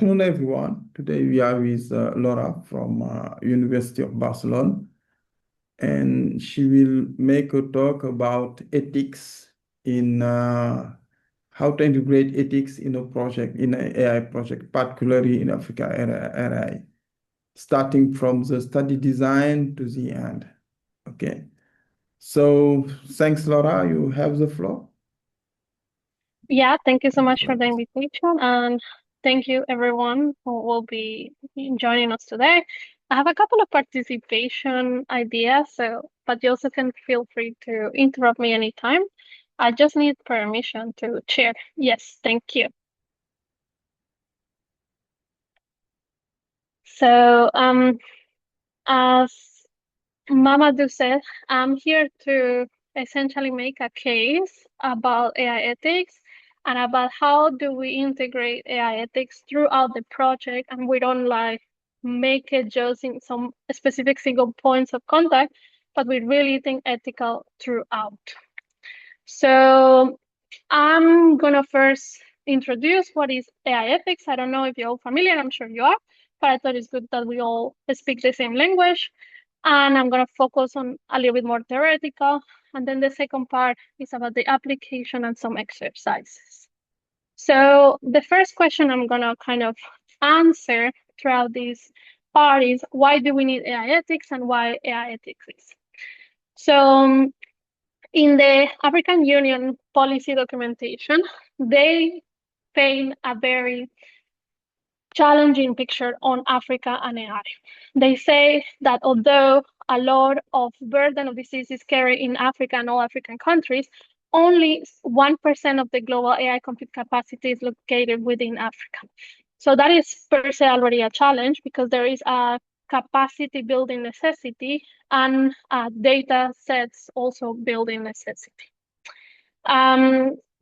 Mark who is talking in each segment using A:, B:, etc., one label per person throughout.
A: Afternoon, everyone. Today we are with Laura from University of Barcelona, and she will make a talk about ethics in how to integrate ethics in a project, in an AI project, particularly in Africa-RI, starting from the study design to the end. Okay. So thanks, Laura. You have the floor.
B: Yeah, thank you so
A: Thanks
B: much
A: for
B: for the
A: that.
B: invitation, and thank you everyone who will be joining us today. I have a couple of participation ideas, but you also can feel free to interrupt me anytime. I just need permission to share. Yes, thank you. So, as Mamadou said, I'm here to essentially make a case about AI ethics and about how do we integrate AI ethics throughout the project, and we don't like make it just in some specific single points of contact, but we really think ethical throughout. So I'm gonna first introduce what is AI ethics. I don't know if you're all familiar, I'm sure you are, but I thought it's good that we all speak the same language. And I'm gonna focus on a little bit more theoretical. And then the second part is about the application and some exercises. So the first question I'm gonna kind of answer throughout this part is why do we need AI ethics and why AI ethics is. So in the African Union policy documentation, they paint a very challenging picture on Africa and AI. They say that although a lot of burden of disease is carried in Africa and all African countries, only 1% of the global AI compute capacity is located within Africa. So that is per se already a challenge because there is a capacity building necessity and data sets also building necessity.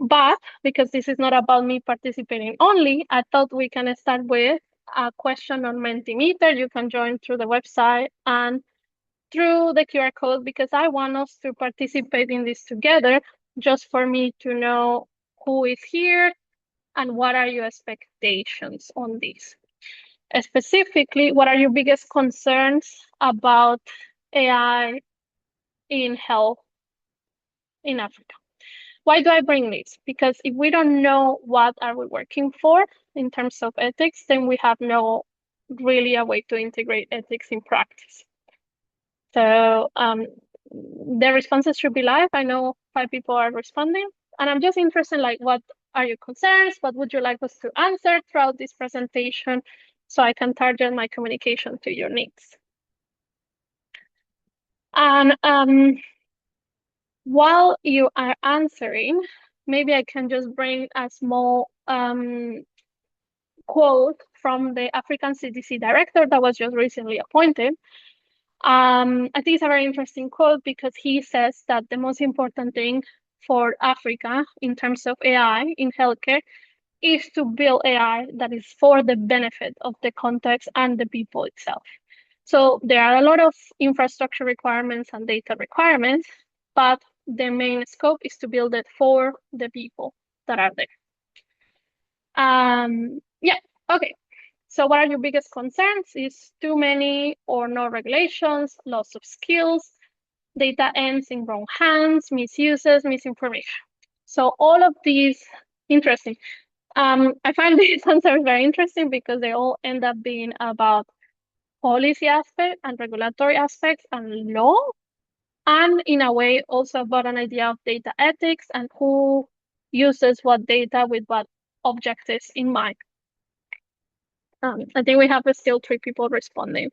B: But because this is not about me participating only, I thought we can start with a question on Mentimeter. You can join through the website and through the QR code because I want us to participate in this together, just for me to know who is here and what are your expectations on this. Specifically, what are your biggest concerns about AI in health in Africa? Why do I bring this? Because if we don't know what are we working for in terms of ethics, then we have no really a way to integrate ethics in practice. So the responses should be live. I know 5 people are responding, and I'm just interested, like, what are your concerns? What would you like us to answer throughout this presentation so I can target my communication to your needs? And while you are answering, maybe I can just bring a small quote from the African CDC director that was just recently appointed. I think it's a very interesting quote because he says that the most important thing for Africa in terms of AI in healthcare is to build AI that is for the benefit of the context and the people itself. So there are a lot of infrastructure requirements and data requirements, but the main scope is to build it for the people that are there. Yeah, okay. So what are your biggest concerns? Is too many or no regulations, loss of skills, data ends in wrong hands, misuses, misinformation. So all of these, interesting. I find these answers very interesting because they all end up being about policy aspect and regulatory aspects and law, and in a way also about an idea of data ethics and who uses what data with what objectives in mind. I think we have still 3 people responding.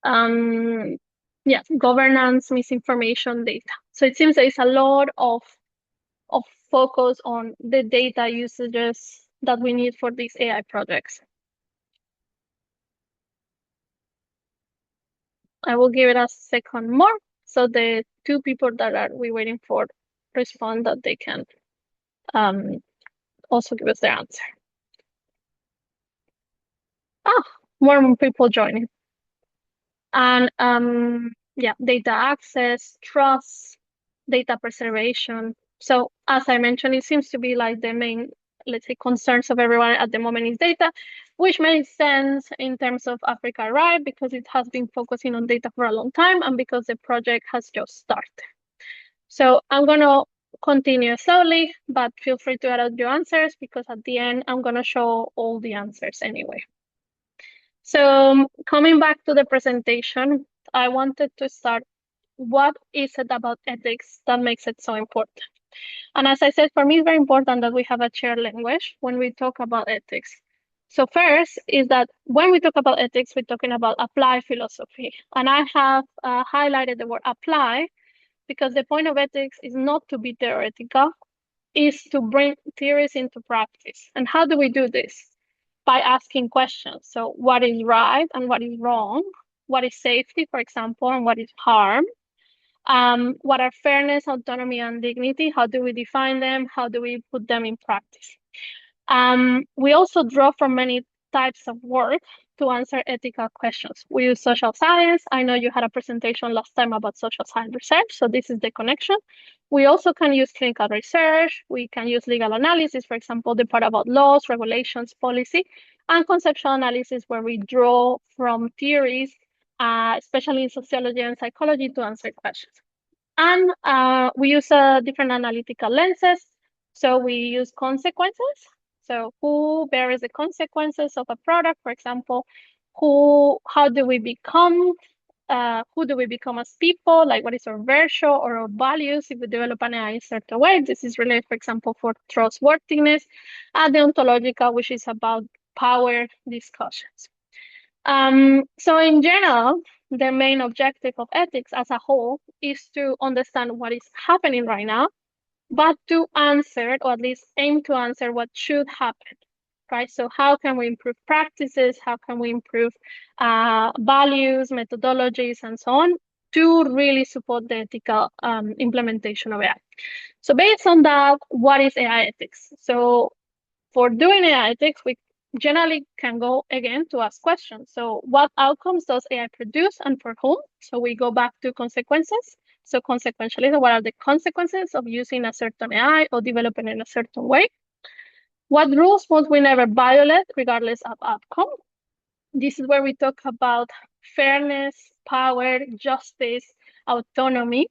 B: Yeah, governance, misinformation, data. So it seems there's a lot of focus on the data usages that we need for these AI projects. I will give it a second more. So the 2 people that are we waiting for respond that they can also give us their answer. More people joining. And yeah, data access, trust, data preservation. So as I mentioned, it seems to be like the main let's say, concerns of everyone at the moment is data, which makes sense in terms of AFRICAI-RI because it has been focusing on data for a long time and because the project has just started. So I'm going to continue slowly, but feel free to add your answers because at the end, I'm going to show all the answers anyway. So coming back to the presentation, I wanted to start, what is it about ethics that makes it so important? And as I said, for me, it's very important that we have a shared language when we talk about ethics. So first is that when we talk about ethics, we're talking about applied philosophy. And I have highlighted the word apply because the point of ethics is not to be theoretical, is to bring theories into practice. And how do we do this? By asking questions. So what is right and what is wrong? What is safety, for example, and what is harm? What are fairness, autonomy, and dignity? How do we define them? How do we put them in practice? We also draw from many types of work to answer ethical questions. We use social science. I know you had a presentation last time about social science research, so this is the connection. We also can use clinical research. We can use legal analysis, for example, the part about laws, regulations, policy, and conceptual analysis where we draw from theories, especially in sociology and psychology, to answer questions. And we use different analytical lenses. So we use consequences. So who bears the consequences of a product, for example, how do we become, who do we become as people, like what is our virtue or our values if we develop an AI in a certain way. This is related, for example, for trustworthiness, and the ontological, which is about power discussions. So in general, the main objective of ethics as a whole is to understand what is happening right now, but to answer, or at least aim to answer, what should happen, right? So how can we improve practices? How can we improve values, methodologies, and so on to really support the ethical implementation of AI? So based on that, what is AI ethics? So for doing AI ethics, we generally can go again to ask questions. So what outcomes does AI produce and for whom? So we go back to consequences. So consequentialism, what are the consequences of using a certain AI or developing in a certain way? What rules must we never violate regardless of outcome? This is where we talk about fairness, power, justice, autonomy.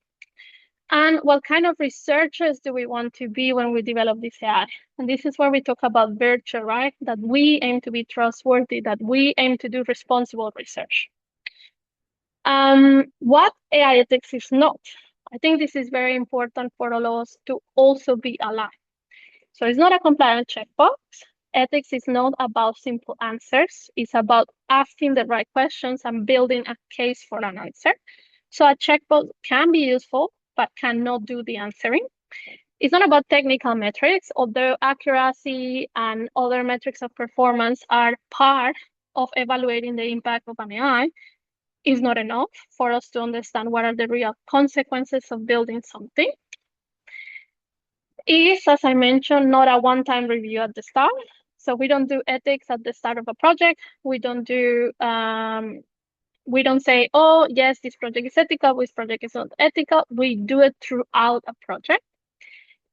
B: And what kind of researchers do we want to be when we develop this AI? And this is where we talk about virtue, right? That we aim to be trustworthy, that we aim to do responsible research. What AI ethics is not? I think this is very important for all of us to also be aligned. So it's not a compliance checkbox. Ethics is not about simple answers. It's about asking the right questions and building a case for an answer. So a checkbox can be useful, but cannot do the answering. It's not about technical metrics, although accuracy and other metrics of performance are part of evaluating the impact of an AI. Is not enough for us to understand what are the real consequences of building something. Is, as I mentioned, not a one-time review at the start. So we don't do ethics at the start of a project. We don't say, oh, yes, this project is ethical, this project is not ethical. We do it throughout a project.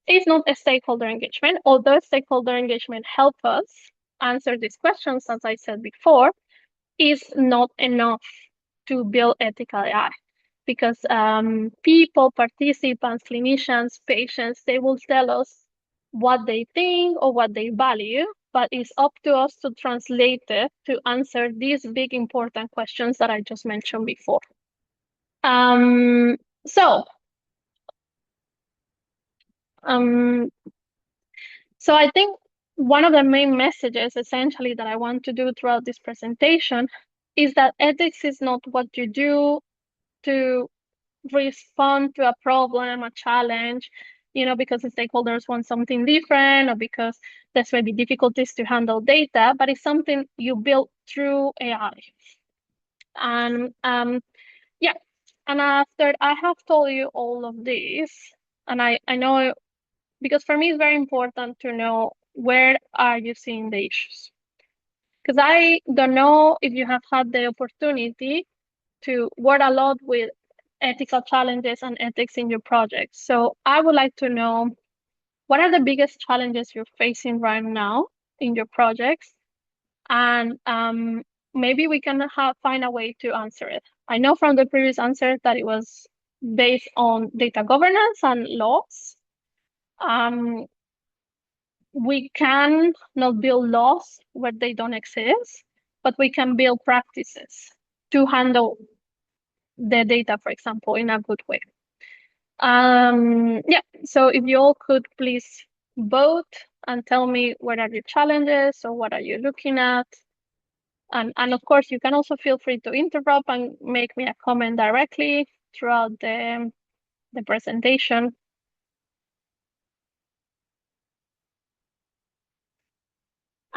B: It's not a stakeholder engagement, although stakeholder engagement helps us answer these questions, as I said before, is not enough to build ethical AI. Because people, participants, clinicians, patients, they will tell us what they think or what they value, but it's up to us to translate it to answer these big important questions that I just mentioned before. So I think one of the main messages essentially that I want to do throughout this presentation is that ethics is not what you do to respond to a problem, a challenge, because the stakeholders want something different or because there's maybe difficulties to handle data, but it's something you build through AI. And yeah, and after I have told you all of this, and I know, because for me it's very important to know where are you seeing the issues. Because I don't know if you have had the opportunity to work a lot with ethical challenges and ethics in your project. So I would like to know what are the biggest challenges you're facing right now in your projects? And maybe we can find a way to answer it. I know from the previous answer that it was based on data governance and laws. We can not build laws where they don't exist, but we can build practices to handle the data, for example, in a good way. Yeah, so if you all could please vote and tell me what are your challenges or what are you looking at. And of course, you can also feel free to interrupt and make me a comment directly throughout the presentation.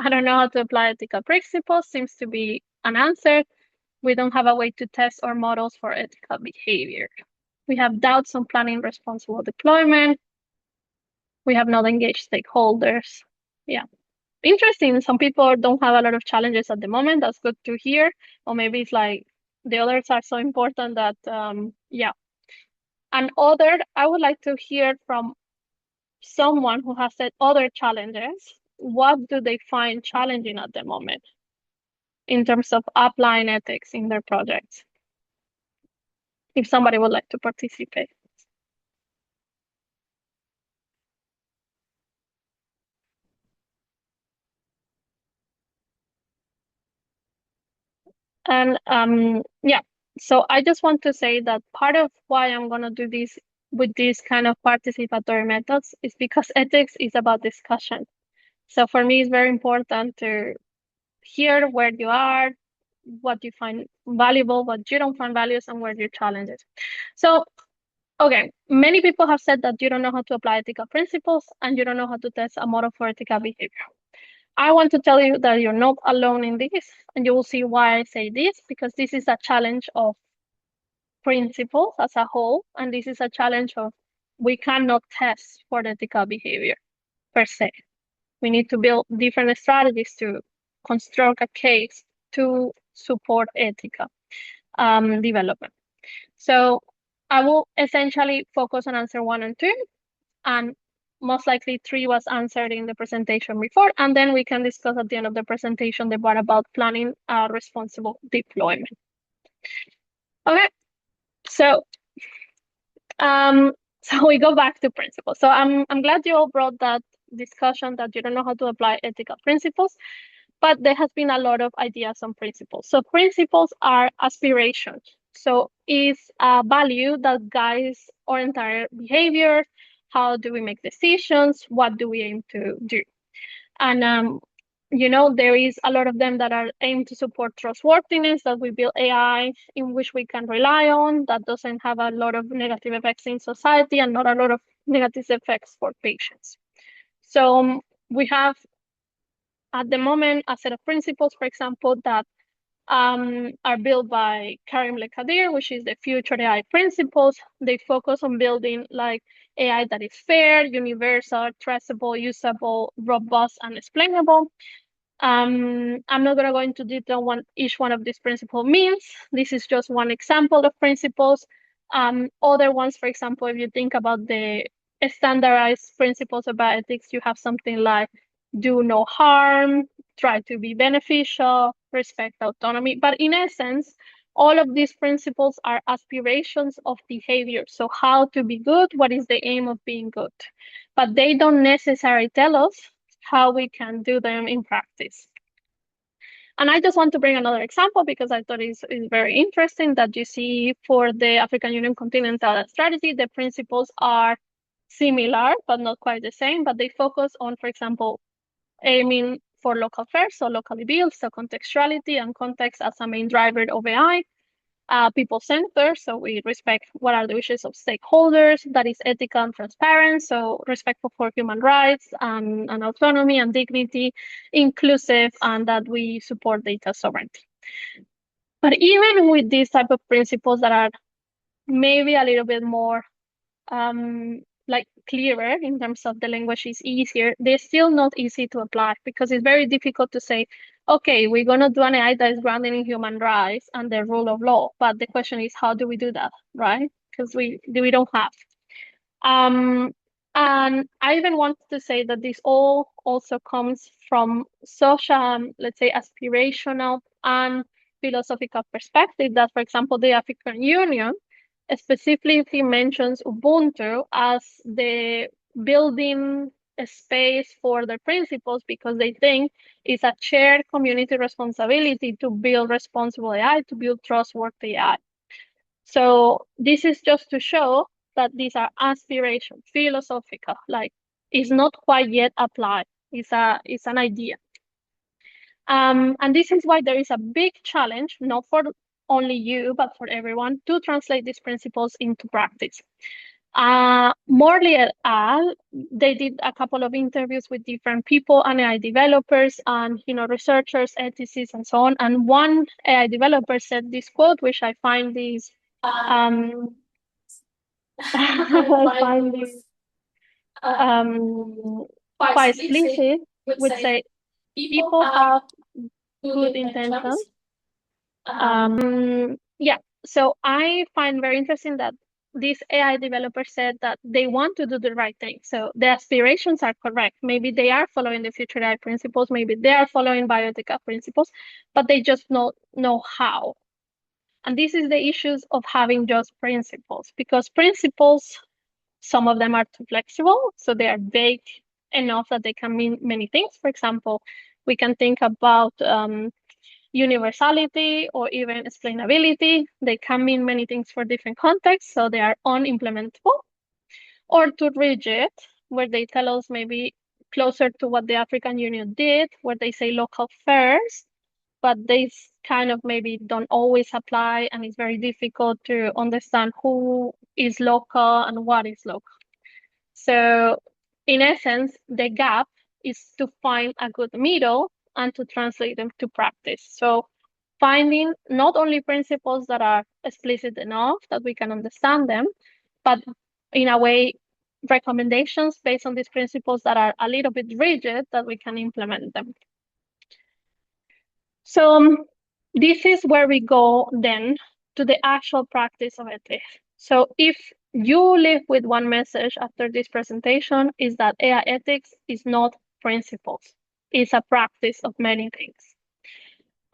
B: I don't know how to apply ethical principles seems to be unanswered. We don't have a way to test our models for ethical behavior. We have doubts on planning responsible deployment. We have not engaged stakeholders. Yeah. Interesting. Some people don't have a lot of challenges at the moment. That's good to hear. Or maybe it's like the others are so important that, yeah. And other, I would like to hear from someone who has said other challenges. What do they find challenging at the moment in terms of applying ethics in their projects? If somebody would like to participate. And yeah, so I just want to say that part of why I'm going to do this with these kind of participatory methods is because ethics is about discussion. So for me, it's very important to hear where you are, what you find valuable, what you don't find valuable, and where your challenges. So, okay, many people have said that you don't know how to apply ethical principles and you don't know how to test a model for ethical behavior. I want to tell you that you're not alone in this, and you will see why I say this, because this is a challenge of principles as a whole, and this is a challenge of we cannot test for ethical behavior per se. We need to build different strategies to construct a case to support ethical development. So I will essentially focus on answer 1 and 2, and most likely 3 was answered in the presentation before, and then we can discuss at the end of the presentation the part about planning responsible deployment. Okay, so so we go back to principles. So I'm glad you all brought that discussion that you don't know how to apply ethical principles, but there has been a lot of ideas on principles. So principles are aspirations. So it's a value that guides our entire behavior. How do we make decisions? What do we aim to do? And you know, there is a lot of them that are aimed to support trustworthiness, that we build AI in which we can rely on, that doesn't have a lot of negative effects in society and not a lot of negative effects for patients. So we have at the moment a set of principles, for example, that are built by Karim Lekadir, which is the Future AI Principles. They focus on building like AI that is fair, universal, traceable, usable, robust, and explainable. I'm not going to go into detail what each one of these principles means. This is just one example of principles. Other ones, for example, if you think about the standardized principles of bioethics, you have something like do no harm, try to be beneficial, respect autonomy. But in essence, all of these principles are aspirations of behavior. So how to be good, what is the aim of being good? But they don't necessarily tell us how we can do them in practice. And I just want to bring another example because I thought it's very interesting that you see for the African Union Continental Strategy, the principles are similar, but not quite the same, but they focus on, for example, aiming for local first, so locally built, so contextuality and context as a main driver of AI. People-centered, so we respect what are the wishes of stakeholders, that is ethical and transparent, so respectful for human rights and autonomy and dignity, inclusive, and that we support data sovereignty. But even with these type of principles that are maybe a little bit more like clearer in terms of the language is easier, they're still not easy to apply because it's very difficult to say, okay, we're going to do an AI that is grounded in human rights and the rule of law. But the question is, how do we do that, right? Because we don't have. And I even want to say that this all also comes from social, let's say, aspirational and philosophical perspective. That, for example, the African Union specifically mentions Ubuntu as the building a space for their principles because they think it's a shared community responsibility to build responsible AI, to build trustworthy AI. So this is just to show that these are aspirations, philosophical, like it's not quite yet applied. It's an idea. And this is why there is a big challenge, not for only you, but for everyone, to translate these principles into practice. Morley et al., they did a couple of interviews with different people and AI developers and researchers, ethicists, and so on. And one AI developer said this quote, which I find this I find this quite explicit, would say people have good intentions. Yeah, so I find very interesting that this AI developer said that they want to do the right thing. So the aspirations are correct. Maybe they are following the future AI principles, maybe they are following bioethical principles, but they just don't know how. And this is the issues of having just principles, because principles, some of them are too flexible, so they are vague enough that they can mean many things. For example, we can think about universality or even explainability. They can mean many things for different contexts, so they are unimplementable. Or too rigid, where they tell us maybe closer to what the African Union did, where they say local first, but they kind of maybe don't always apply, and it's very difficult to understand who is local and what is local. So in essence, the gap is to find a good middle and to translate them to practice. So finding not only principles that are explicit enough that we can understand them, but in a way, recommendations based on these principles that are a little bit rigid that we can implement them. So this is where we go then to the actual practice of ethics. So if you leave with one message after this presentation, is that AI ethics is not principles. It's a practice of many things.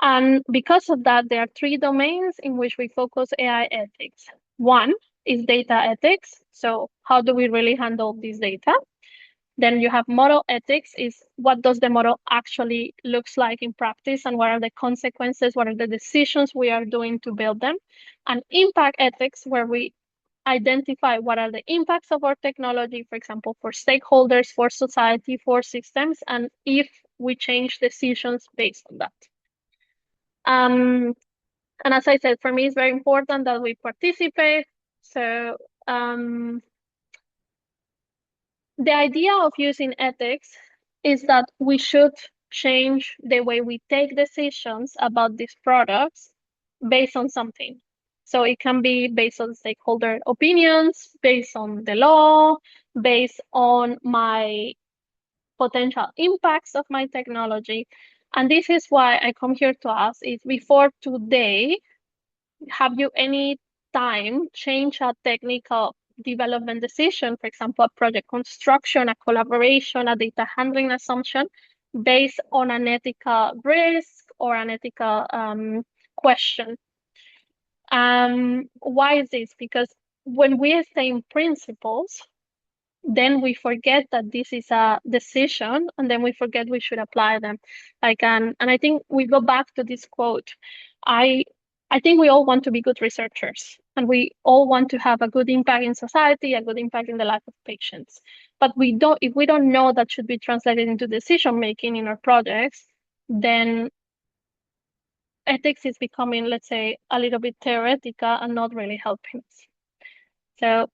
B: And because of that, there are three domains in which we focus AI ethics. One is data ethics. So how do we really handle this data? Then you have model ethics, is what does the model actually looks like in practice, and what are the consequences, what are the decisions we are doing to build them. And impact ethics, where we identify what are the impacts of our technology, for example, for stakeholders, for society, for systems, and if we change decisions based on that. And as I said, for me, it's very important that we participate. So the idea of using ethics is that we should change the way we take decisions about these products based on something. So it can be based on stakeholder opinions, based on the law, based on my potential impacts of my technology. And this is why I come here to ask is, before today, have you any time change a technical development decision, for example, a project construction, a collaboration, a data handling assumption, based on an ethical risk or an ethical question? Why is this? Because when we stay in principles, then we forget that this is a decision, and then we forget we should apply them. And I think we go back to this quote. I think we all want to be good researchers, and we all want to have a good impact in society, a good impact in the life of patients. But if we don't know that should be translated into decision making in our projects, then ethics is becoming, let's say, a little bit theoretical and not really helping us. So,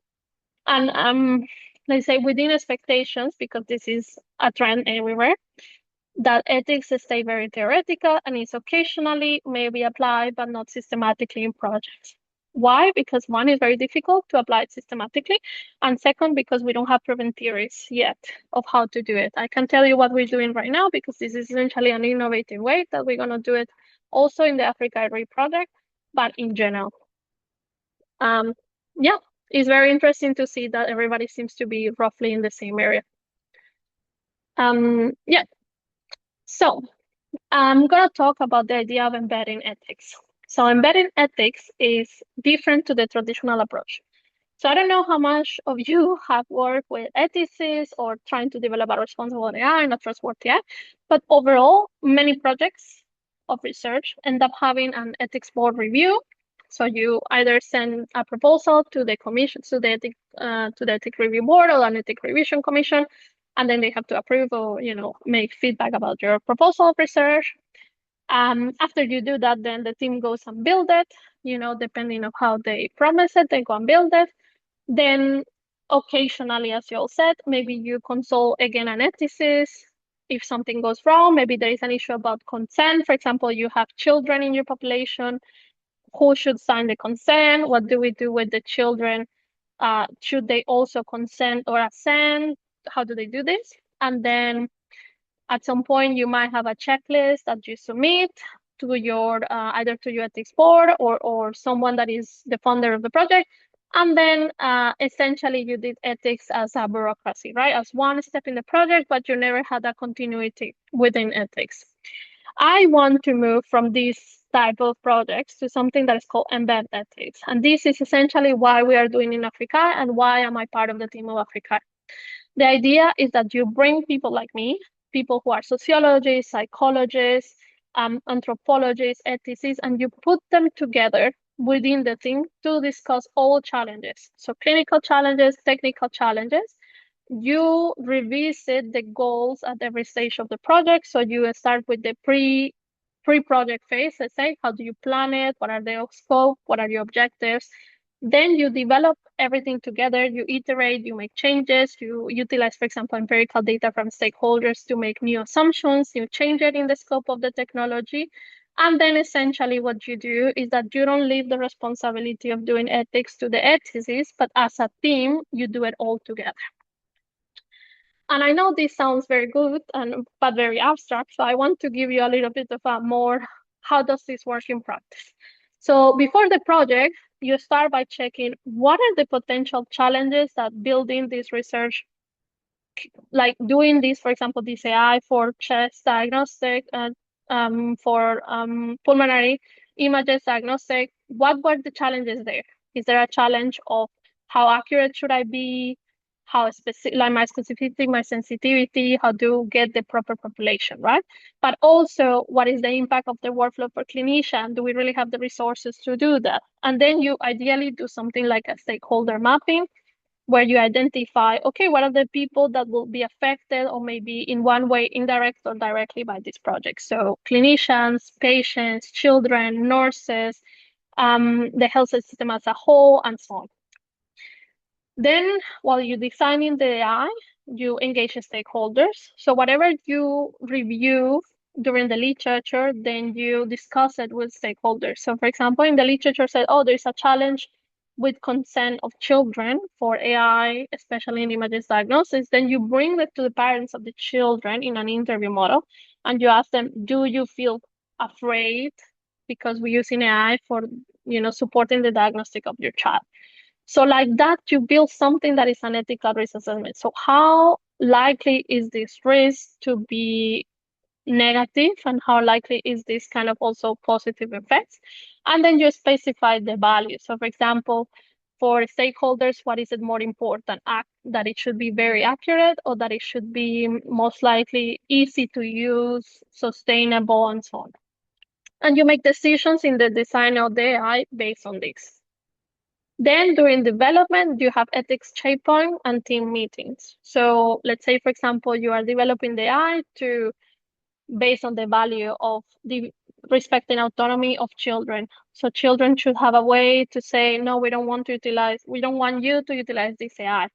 B: and let's say within expectations, because this is a trend everywhere, that ethics stay very theoretical and is occasionally maybe applied, but not systematically in projects. Why? Because one, is very difficult to apply it systematically, and second, because we don't have proven theories yet of how to do it. I can tell you what we're doing right now, because this is essentially an innovative way that we're going to do it also in the AFRICAI-RI project, but in general. Yeah, it's very interesting to see that everybody seems to be roughly in the same area. Yeah. So I'm going to talk about the idea of embedding ethics. So embedding ethics is different to the traditional approach. So I don't know how much of you have worked with ethicists or trying to develop a responsible AI and a trustworthy AI, but overall, many projects of research end up having an ethics board review. So you either send a proposal to the commission, to the ethics review board or an ethics revision commission, and then they have to approve or make feedback about your proposal of research. After you do that, then the team goes and build it. Depending on how they promise it, they go and build it. Then occasionally, as you all said, maybe you consult again an ethicist. If something goes wrong, maybe there is an issue about consent. For example, you have children in your population. Who should sign the consent? What do we do with the children? Should they also consent or assent? How do they do this? And then at some point, you might have a checklist that you submit to your either to your ethics board or someone that is the founder of the project. And then essentially you did ethics as a bureaucracy, right? As one step in the project, but you never had a continuity within ethics. I want to move from this type of projects to something that is called embed ethics. And this is essentially why we are doing in AFRICAI and why am I part of the team of AFRICAI. The idea is that you bring people like me, people who are sociologists, psychologists, anthropologists, ethicists, and you put them together within the team to discuss all challenges. So clinical challenges, technical challenges. You revisit the goals at every stage of the project. So you start with the pre-project phase, let's say, how do you plan it? What are the scope? What are your objectives? Then you develop everything together, you iterate, you make changes, you utilize, for example, empirical data from stakeholders to make new assumptions, you change it in the scope of the technology. And then essentially what you do is that you don't leave the responsibility of doing ethics to the ethicists, but as a team, you do it all together. And I know this sounds very good, but very abstract. So I want to give you a little bit of a more, how does this work in practice? So before the project, you start by checking what are the potential challenges that building this research, like doing this, for example, this AI for chest diagnostic and for pulmonary images diagnostic. What were the challenges there? Is there a challenge of how accurate should I be? How specific, like my specificity, my sensitivity, how to get the proper population, right? But also, what is the impact of the workflow for clinician? Do we really have the resources to do that? And then you ideally do something like a stakeholder mapping, where you identify, okay, what are the people that will be affected or maybe in one way, indirect or directly by this project? So clinicians, patients, children, nurses, the health system as a whole, and so on. Then while you're designing the AI, you engage stakeholders. So whatever you review during the literature, then you discuss it with stakeholders. So for example, in the literature said, oh, there's a challenge with consent of children for AI, especially in images diagnosis, then you bring it to the parents of the children in an interview model, and you ask them, do you feel afraid because we're using AI for supporting the diagnostic of your child? So like that, you build something that is an ethical risk assessment. So how likely is this risk to be negative and how likely is this kind of also positive effects? And then you specify the value. So for example, for stakeholders, what is it more important? That it should be very accurate or that it should be most likely easy to use, sustainable, and so on. And you make decisions in the design of the AI based on this. Then during development, you have ethics checkpoint and team meetings. So let's say, for example, you are developing the AI based on the value of the respecting autonomy of children. So children should have a way to say, no, we don't want you to utilize this AI.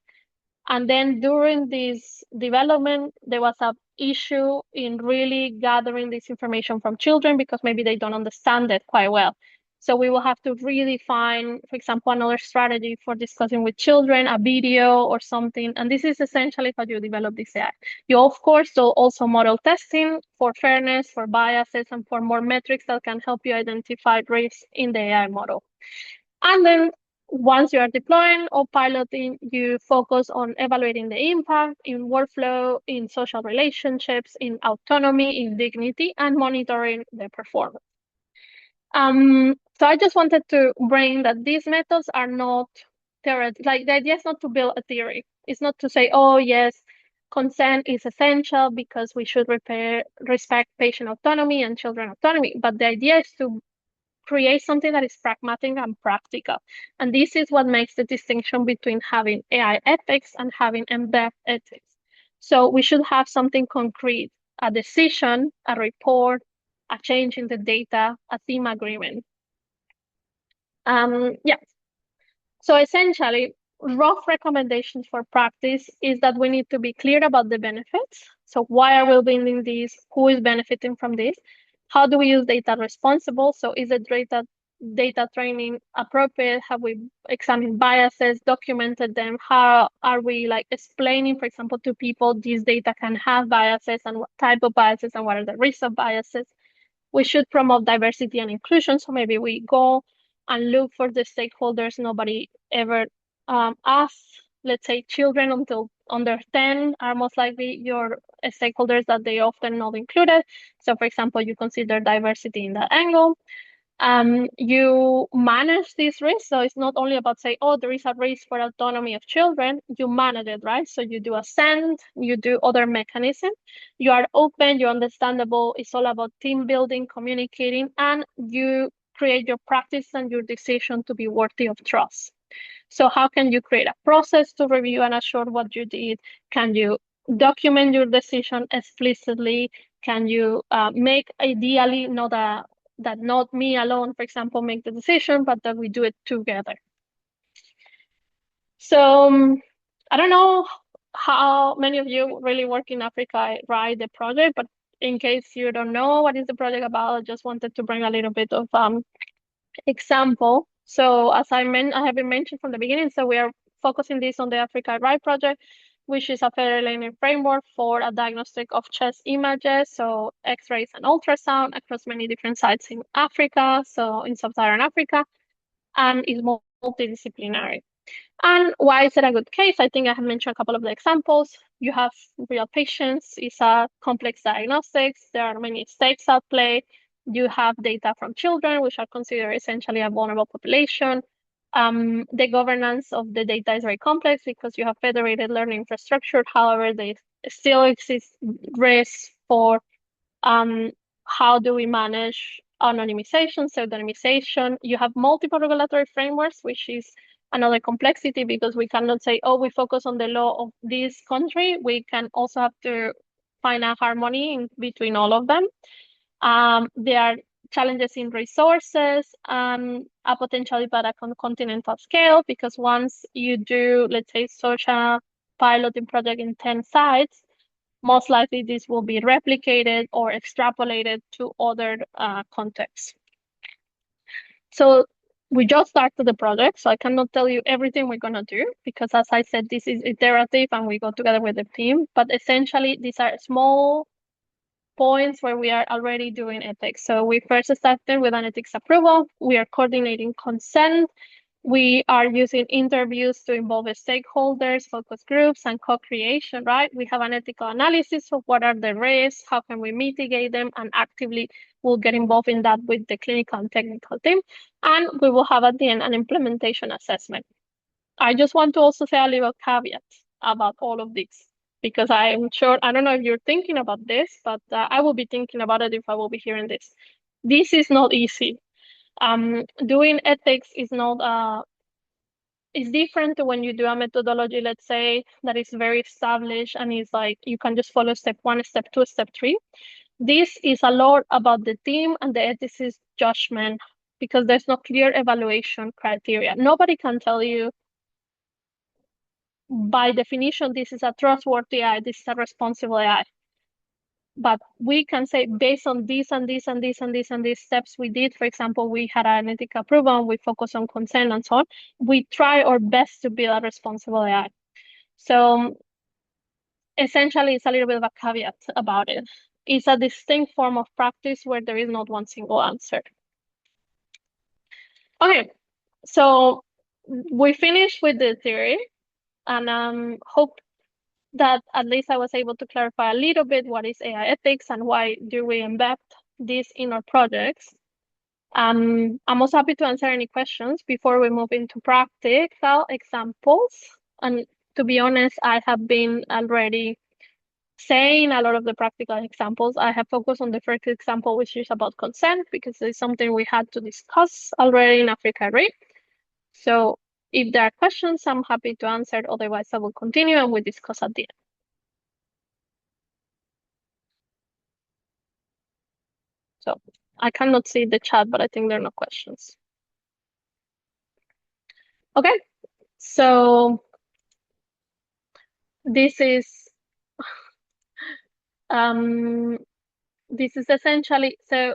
B: And then during this development, there was an issue in really gathering this information from children because maybe they don't understand it quite well. So we will have to really find, for example, another strategy for discussing with children, a video or something. And this is essentially how you develop this AI. You, of course, do also model testing for fairness, for biases, and for more metrics that can help you identify risks in the AI model. And then once you are deploying or piloting, you focus on evaluating the impact in workflow, in social relationships, in autonomy, in dignity, and monitoring the performance. So I just wanted to bring that these methods are not theoretical. Like, the idea is not to build a theory. It's not to say, oh yes, consent is essential because we should respect patient autonomy and children autonomy. But the idea is to create something that is pragmatic and practical. And this is what makes the distinction between having AI ethics and having embed ethics. So we should have something concrete, a decision, a report, a change in the data, a team agreement. Yeah. So essentially, rough recommendations for practice is that we need to be clear about the benefits. So why are we building these? Who is benefiting from this? How do we use data responsible? So is the data training appropriate? Have we examined biases, documented them? How are we like explaining, for example, to people these data can have biases and what type of biases and what are the risks of biases? We should promote diversity and inclusion. So maybe we go and look for the stakeholders nobody ever asked. Let's say children until under 10 are most likely your stakeholders that they often not included. So for example, you consider diversity in that angle. You manage these risks. So it's not only about say, oh, there is a risk for autonomy of children. You manage it, right? So you do assent, you do other mechanisms. You are open, you're understandable. It's all about team building, communicating, and you create your practice and your decision to be worthy of trust. So how can you create a process to review and assure what you did? Can you document your decision explicitly? Can you make ideally that not me alone, for example, make the decision, but that we do it together? So I don't know how many of you really work in AFRICAI-RI, the project, but in case you don't know what is the project about, I just wanted to bring a little bit of example. So as I have been mentioned from the beginning, so we are focusing this on the AFRICAI-RI project, which is a federal learning framework for a diagnostic of chest images, so X-rays and ultrasound across many different sites in Africa, so in sub-Saharan Africa, and is multidisciplinary. And why is it a good case? I think I have mentioned a couple of the examples. You have real patients, it's a complex diagnostics, there are many stakes at play. You have data from children, which are considered essentially a vulnerable population. The governance of the data is very complex because you have federated learning infrastructure. However, there still exist risks for how do we manage anonymization, pseudonymization. You have multiple regulatory frameworks, which is another complexity because we cannot say, oh, we focus on the law of this country. We can also have to find a harmony in between all of them. There are challenges in resources and a potentially bad on continental scale because once you do, let's say, such a piloting project in 10 sites, most likely this will be replicated or extrapolated to other contexts. So we just started the project, so I cannot tell you everything we're gonna do because as I said, this is iterative and we go together with the team, but essentially these are small points where we are already doing ethics. So we first started with an ethics approval. We are coordinating consent. We are using interviews to involve stakeholders, focus groups, and co-creation, right? We have an ethical analysis of what are the risks, how can we mitigate them, and actively we'll get involved in that with the clinical and technical team. And we will have at the end an implementation assessment. I just want to also say a little caveat about all of this, because I'm sure, I don't know if you're thinking about this, but I will be thinking about it if I will be hearing this. This is not easy. Doing ethics is not, it's different to when you do a methodology, let's say, that is very established and is like, you can just follow step 1, step 2, step 3. This is a lot about the team and the ethicist judgment because there's no clear evaluation criteria. Nobody can tell you, by definition, this is a trustworthy AI, this is a responsible AI. But we can say based on this and this and this and this and these steps we did, for example, we had an ethical approval, we focus on consent and so on, we try our best to build a responsible AI. So essentially, it's a little bit of a caveat about it. It's a distinct form of practice where there is not one single answer. Okay, so we finished with the theory, and hope that at least I was able to clarify a little bit what is AI ethics and why do we embed this in our projects. I'm also happy to answer any questions before we move into practical examples. And to be honest, I have been already saying a lot of the practical examples. I have focused on the first example, which is about consent, because it's something we had to discuss already in AFRICAI-RI. So if there are questions, I'm happy to answer. Otherwise, I will continue and we discuss at the end. So I cannot see the chat, but I think there are no questions. Okay, so this is essentially, so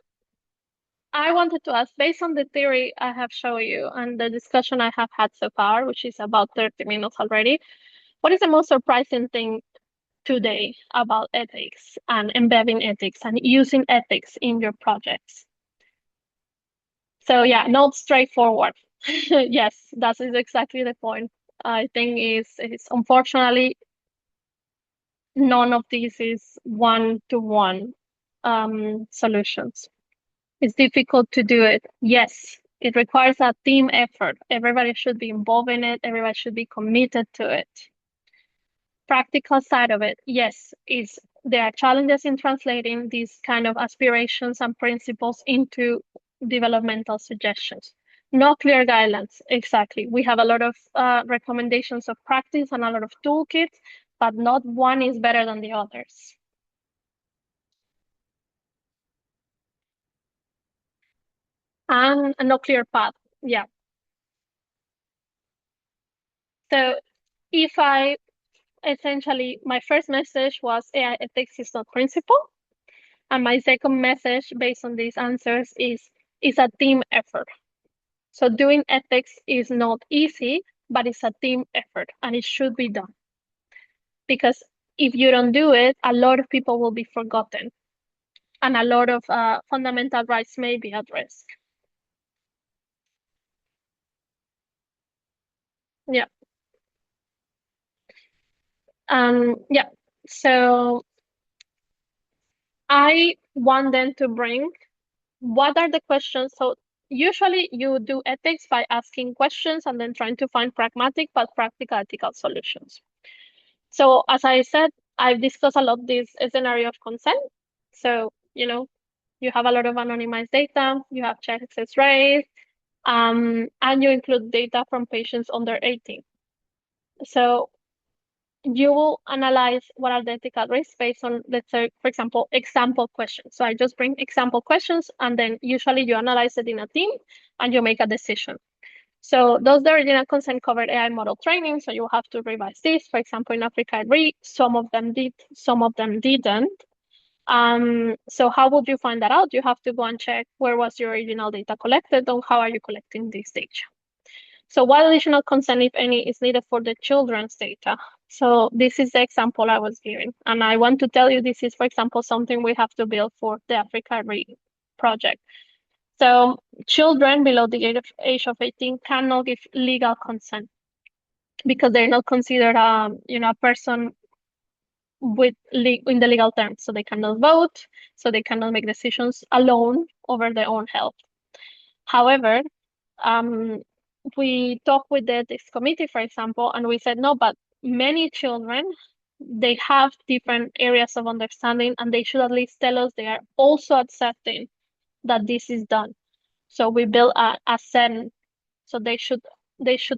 B: I wanted to ask, based on the theory I have shown you and the discussion I have had so far, which is about 30 minutes already, what is the most surprising thing today about ethics and embedding ethics and using ethics in your projects? So yeah, not straightforward. Yes, that is exactly the point. I think is unfortunately none of these is one-to-one solutions. It's difficult to do it. Yes, it requires a team effort. Everybody should be involved in it. Everybody should be committed to it. Practical side of it, yes, is there are challenges in translating these kind of aspirations and principles into developmental suggestions. No clear guidelines, exactly. We have a lot of recommendations of practice and a lot of toolkits, but not one is better than the others. And no clear path, yeah. So if I essentially, my first message was AI ethics is not principle. And my second message based on these answers is a team effort. So doing ethics is not easy, but it's a team effort and it should be done. Because if you don't do it, a lot of people will be forgotten and a lot of fundamental rights may be at risk. Yeah. Yeah. So I want them to bring what are the questions. So usually you do ethics by asking questions and then trying to find pragmatic but practical ethical solutions. So as I said, I've discussed a lot this scenario of consent. So, you have a lot of anonymized data, you have success rates, and you include data from patients under 18. So you will analyze what are the ethical risks based on, let's say, for example, example questions. So I just bring example questions, and then usually you analyze it in a team and you make a decision. So does the original consent cover AI model training? So you have to revise this. For example, in AFRICAI-RI, some of them did, some of them didn't. So how would you find that out? You have to go and check where was your original data collected or how are you collecting this data. So what additional consent, if any, is needed for the children's data? So this is the example I was giving. And I want to tell you this is, for example, something we have to build for the AFRICAI-RI project. So children below the age of 18 cannot give legal consent because they're not considered a person in the legal terms. So they cannot vote, so they cannot make decisions alone over their own health. However, we talked with the ethics committee, for example, and we said, no, but many children, they have different areas of understanding and they should at least tell us they are also accepting that this is done. So we built a SEN, so they should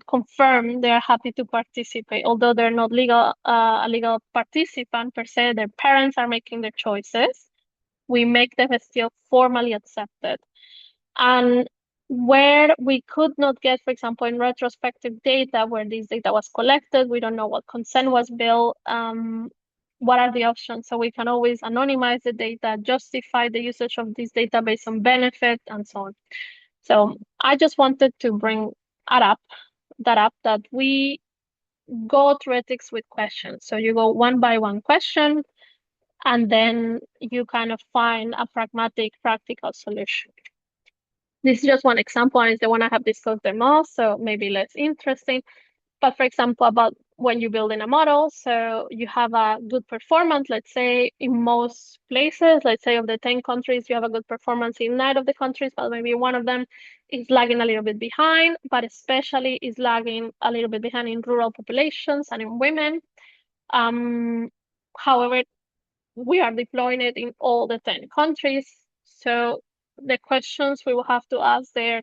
B: confirm they are happy to participate, although they're not a legal participant per se. Their parents are making their choices. We make them still formally accepted. And where we could not get, for example, in retrospective data where this data was collected, we don't know what consent was built, what are the options? So we can always anonymize the data, justify the usage of this data based on benefit and so on. So I just wanted to bring that up that we go through ethics with questions. So you go one by one question, and then you kind of find a pragmatic, practical solution. This is just one example, and it's the one I have discussed the most, so maybe less interesting. But for example, about when you build in a model, so you have a good performance, let's say in most places, let's say of the 10 countries, you have a good performance in 9 of the countries, but maybe one of them is lagging a little bit behind, but especially is lagging a little bit behind in rural populations and in women. However, we are deploying it in all the 10 countries. So the questions we will have to ask there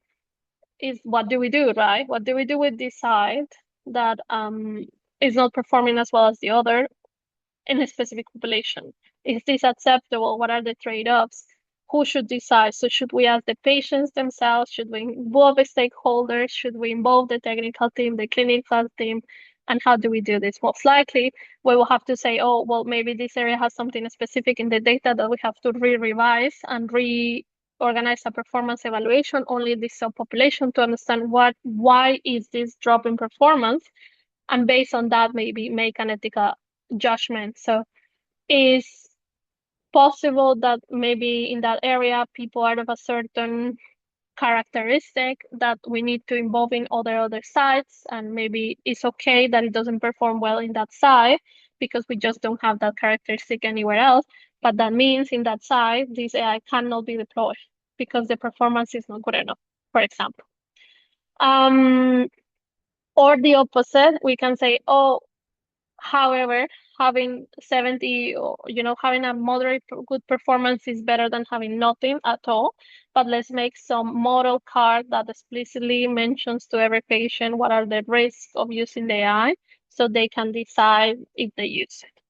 B: is what do we do, right? What do we do with this side that is not performing as well as the other in a specific population? Is this acceptable? What are the trade-offs? Who should decide? So should we ask the patients themselves? Should we involve the stakeholders? Should we involve the technical team, the clinical team? And how do we do this? Most likely, we will have to say, oh, well, maybe this area has something specific in the data that we have to revise and organize a performance evaluation only this subpopulation to understand why is this drop in performance, and based on that, maybe make an ethical judgment. So is possible that maybe in that area people are of a certain characteristic that we need to involve in other sites, and maybe it's okay that it doesn't perform well in that site because we just don't have that characteristic anywhere else. But that means in that site, this AI cannot be deployed because the performance is not good enough, for example. Or the opposite, we can say, oh, however, having 70 or having a moderate good performance is better than having nothing at all. But let's make some model card that explicitly mentions to every patient what are the risks of using the AI so they can decide if they use it.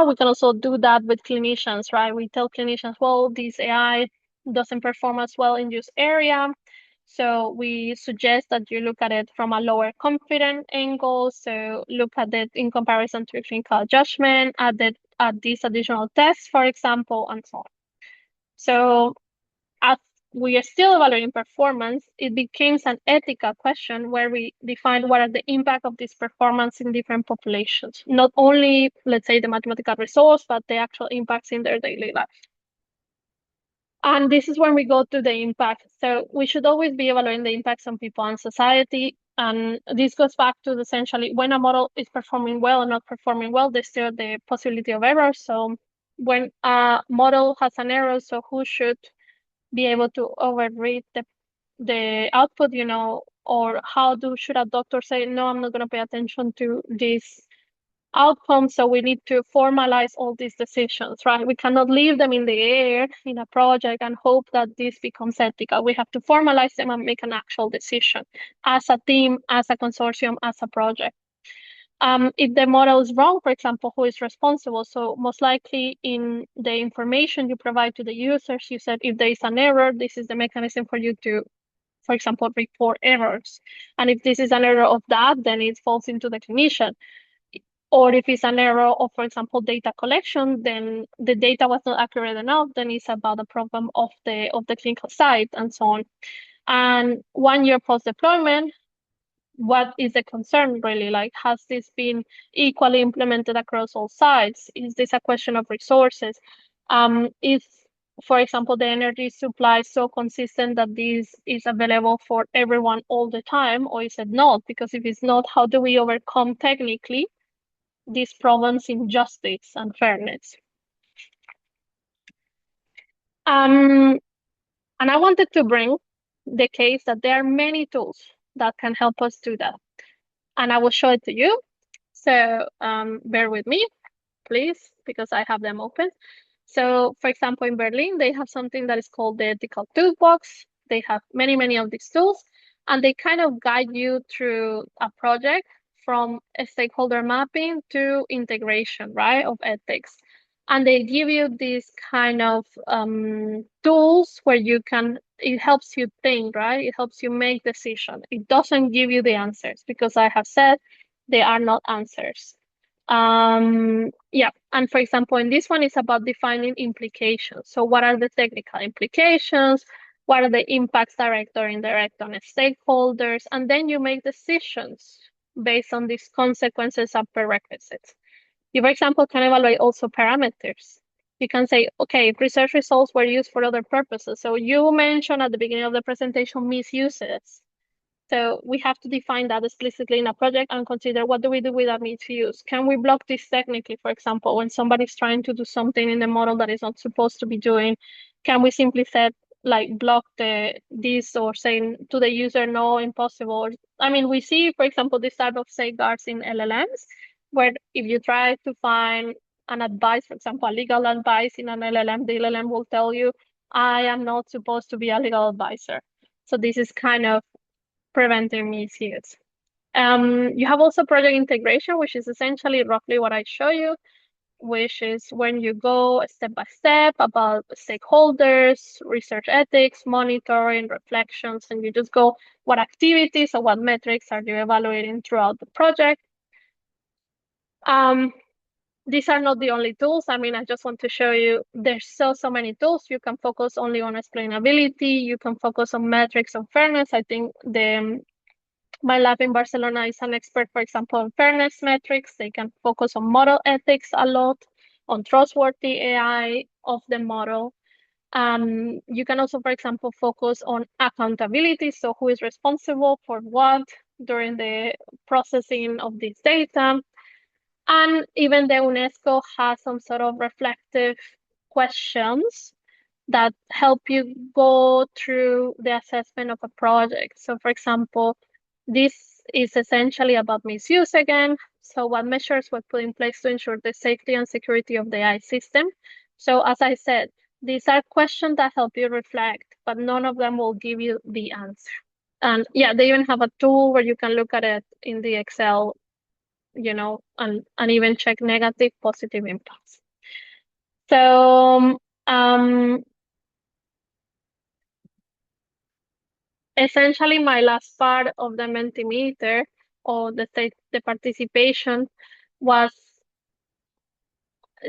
B: We can also do that with clinicians, right? We tell clinicians, well, this AI doesn't perform as well in this area. So we suggest that you look at it from a lower confident angle. So look at it in comparison to clinical judgment, at these additional tests, for example, and so on. So as we are still evaluating performance, it becomes an ethical question where we define what are the impact of this performance in different populations. Not only, let's say, the mathematical results, but the actual impacts in their daily life. And this is when we go to the impact. So we should always be evaluating the impacts on people and society. And this goes back to essentially when a model is performing well or not performing well, there's still the possibility of error. So when a model has an error, so who should be able to overread the output, or should a doctor say, no, I'm not going to pay attention to this outcome. So we need to formalize all these decisions, right? We cannot leave them in the air in a project and hope that this becomes ethical. We have to formalize them and make an actual decision as a team, as a consortium, as a project. If the model is wrong, for example, who is responsible? So most likely in the information you provide to the users, you said if there is an error, this is the mechanism for you to, for example, report errors. And if this is an error of that, then it falls into the clinician. Or if it's an error of, for example, data collection, then the data was not accurate enough, then it's about the problem of the clinical site and so on. And 1 year post deployment, what is the concern really? Like, has this been equally implemented across all sites? Is this a question of resources? Is, for example, the energy supply so consistent that this is available for everyone all the time, or is it not? Because if it's not, how do we overcome technically these problems in justice and fairness? And I wanted to bring the case that there are many tools that can help us do that. And I will show it to you. So bear with me, please, because I have them open. So for example, in Berlin, they have something that is called the ethical toolbox. They have many, many of these tools, and they kind of guide you through a project from a stakeholder mapping to integration, right, of ethics. And they give you these kind of tools where it helps you think, right? It helps you make decisions. It doesn't give you the answers because I have said they are not answers. Yeah, and for example, in this one, it's about defining implications. So what are the technical implications? What are the impacts, direct or indirect, on stakeholders? And then you make decisions based on these consequences and prerequisites. You, for example, can evaluate also parameters. You can say, okay, research results were used for other purposes. So you mentioned at the beginning of the presentation misuses. So we have to define that explicitly in a project and consider what do we do with that misuse? Can we block this technically, for example, when somebody's trying to do something in the model that is not supposed to be doing? Can we simply set like block this or saying to the user, no, impossible? I mean, we see, for example, this type of safeguards in LLMs, where if you try to find an advice, for example, a legal advice in an LLM, the LLM will tell you, I am not supposed to be a legal advisor. So this is kind of preventing misuse. You have also project integration, which is essentially roughly what I show you, which is when you go step by step about stakeholders, research ethics, monitoring, reflections, and you just go what activities or what metrics are you evaluating throughout the project. These are not the only tools. I mean, I just want to show you there's so many tools. You can focus only on explainability. You can focus on metrics and fairness. I think my lab in Barcelona is an expert, for example, on fairness metrics. They can focus on model ethics a lot, on trustworthy AI of the model. You can also, for example, focus on accountability. So who is responsible for what during the processing of this data? And even the UNESCO has some sort of reflective questions that help you go through the assessment of a project. So for example, this is essentially about misuse again. So what measures were put in place to ensure the safety and security of the AI system? So as I said, these are questions that help you reflect, but none of them will give you the answer. And yeah, they even have a tool where you can look at it in the Excel, and even check negative, positive impacts. So essentially my last part of the Mentimeter or the participation was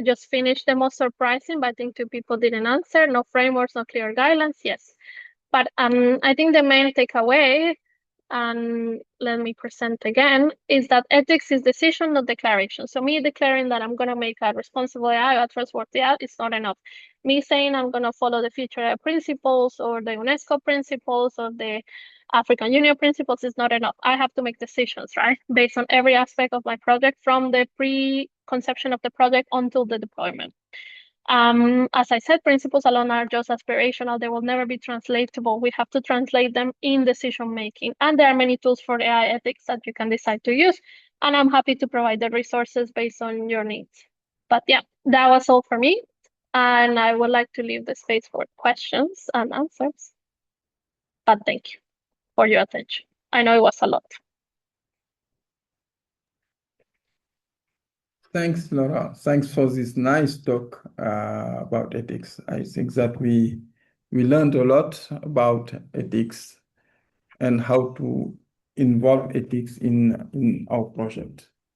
B: just finish the most surprising, but I think two people didn't answer. No frameworks, no clear guidelines. Yes. But I think the main takeaway, and let me present again, is that ethics is decision, not declaration. So me declaring that I'm going to make a responsible AI or a trustworthy AI is not enough. Me saying I'm going to follow the future AI principles or the UNESCO principles or the African Union principles is not enough. I have to make decisions, right? Based on every aspect of my project from the pre-conception of the project until the deployment. As I said, principles alone are just aspirational. They will never be translatable. We have to translate them in decision making. And there are many tools for AI ethics that you can decide to use. And I'm happy to provide the resources based on your needs. But yeah, that was all for me. And I would like to leave the space for questions and answers. But thank you for your attention. I know it was a lot.
A: Thanks, Laura. Thanks for this nice talk about ethics. I think that we learned a lot about ethics and how to involve ethics in our project.